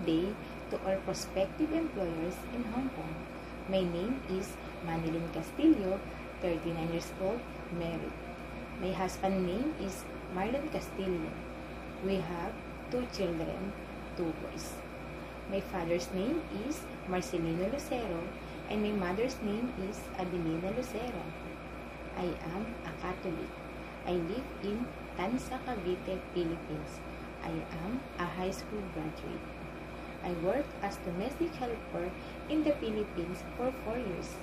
day to all prospective employers in Hong Kong. My name is Manilyn Castillo, 39 years old, married. My husband's name is Marlon Castillo. We have 2 children, 2 boys. My father's name is Marcelino Lucero and my mother's name is Adelina Lucero. I am a Catholic. I live in Tansa, Cavite, Philippines. I am a high school graduate. I work as domestic helper in the Philippines for 4 years.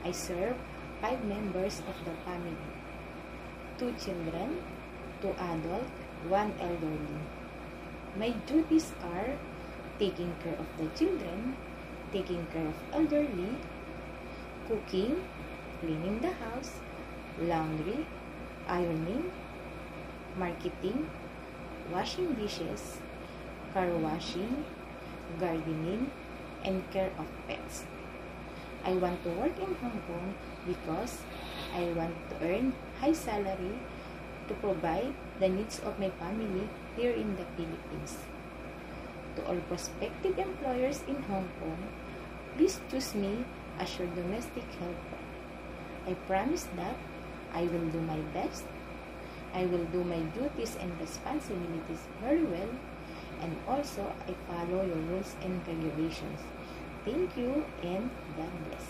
I serve 5 members of the family. 2 children, 2 adult, 1 elderly. My duties are taking care of the children, taking care of elderly, cooking, cleaning the house, laundry, ironing, marketing, washing dishes, car washing, gardening, and care of pets. I want to work in Hong Kong because I want to earn high salary to provide the needs of my family here in the Philippines. To all prospective employers in Hong Kong, please choose me as your domestic helper. I promise that I will do my best. I will do my duties and responsibilities very well, and also I follow your rules and regulations. Thank you and God bless.